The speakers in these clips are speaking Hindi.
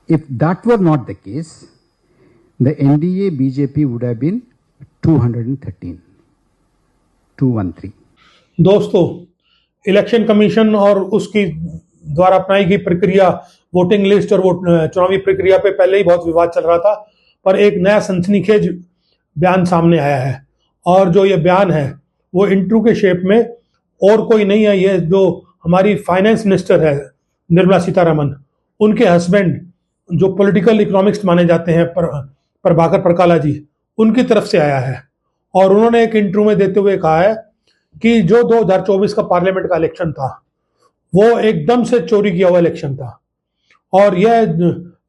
If that were not the case, the NDA BJP would have been 213, 213. दोस्तों, इलेक्शन कमीशन और उसकी द्वारा अपनाई गई प्रक्रिया, वोटिंग लिस्ट और चुनावी प्रक्रिया पे पहले ही बहुत विवाद चल रहा था, पर एक नया सनसनीखेज बयान सामने आया है। और जो ये बयान है वो इंटरव्यू के शेप में और कोई नहीं है, ये जो हमारी फाइनेंस मिनिस्टर है निर्मला सीतारमन, उनके हस्बैंड जो पॉलिटिकल इकोनॉमिक्स माने जाते हैं प्रभाकर परकाला जी, उनकी तरफ से आया है। और उन्होंने एक इंटरव्यू में देते हुए कहा है कि जो 2024 का पार्लियामेंट का इलेक्शन था वो एकदम से चोरी किया हुआ इलेक्शन था। और यह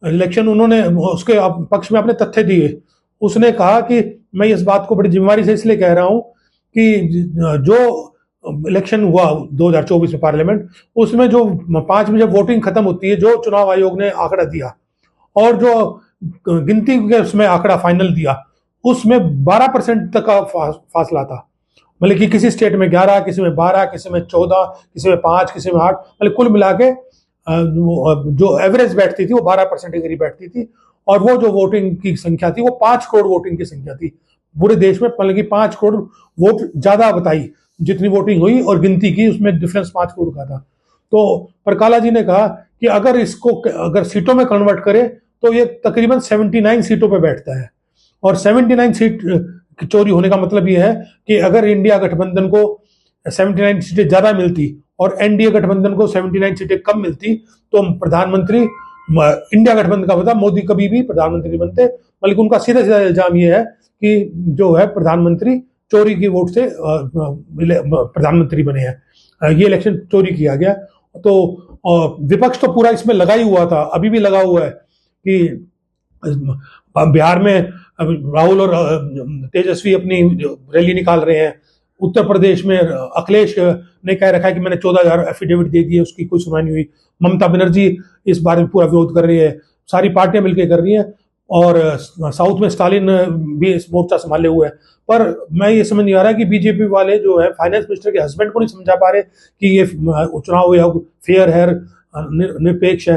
इलेक्शन उन्होंने उसके पक्ष में अपने तथ्य दिए। उसने कहा कि मैं इस बात को बड़ी जिम्मेवारी से इसलिए कह रहा हूं कि जो इलेक्शन हुआ 2024 में पार्लियामेंट, उसमें जो 5 बजे वोटिंग खत्म होती है, जो चुनाव आयोग ने आंकड़ा दिया और जो गिनती के उसमें आंकड़ा फाइनल दिया, उसमें 12% तक का फासला था। मतलब कि किसी स्टेट में 11, किसी में 12, किसी में 14, किसी में 5, किसी में 8, मतलब कुल मिला के जो एवरेज बैठती थी वो 12% के करीब बैठती थी। और वो जो वोटिंग की संख्या थी वो 5 करोड़ वोटिंग की संख्या थी पूरे देश में। मतलब कि 5 करोड़ वोट ज्यादा बताई जितनी वोटिंग हुई, और गिनती की उसमें डिफरेंस 5 करोड़ का था। तो परकाला जी ने कहा कि अगर सीटों में कन्वर्ट करे तो ये तकरीबन 79 सीटों पे बैठता है। और 79 सीट चोरी होने का मतलब ये है कि अगर इंडिया गठबंधन को 79 सीटें ज्यादा मिलती और एनडीए गठबंधन को 79 सीटें कम मिलती तो प्रधानमंत्री इंडिया गठबंधन का होता, मोदी कभी भी प्रधानमंत्री नहीं बनते। बल्कि उनका सीधा सीधा इल्जाम ये है कि जो है प्रधानमंत्री चोरी की वोट से प्रधानमंत्री बने हैं, ये इलेक्शन चोरी किया गया। तो विपक्ष तो पूरा इसमें लगा ही हुआ था, अभी भी लगा हुआ है कि बिहार में राहुल और तेजस्वी अपनी रैली निकाल रहे हैं। उत्तर प्रदेश में अखिलेश ने कह रखा है कि मैंने 14,000 एफिडेविट दे दिए, उसकी कोई सुनवाई नहीं हुई। ममता बनर्जी इस बारे में पूरा विरोध कर रही है, सारी पार्टियां मिलकर कर रही हैं। और साउथ में स्टालिन भी इस मोर्चा संभाले हुए है। पर मैं ये समझ नहीं आ रहा कि बीजेपी वाले जो है फाइनेंस मिनिस्टर के हस्बैंड को नहीं समझा पा रहे कि ये चुनाव आयोग फेयर है, निरपेक्ष है।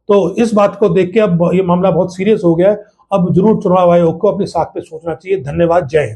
तो इस बात को देख के अब ये मामला बहुत सीरियस हो गया है। अब जरूर चुनाव आयोग को अपनी साख पे सोचना चाहिए। धन्यवाद, जय हिंद।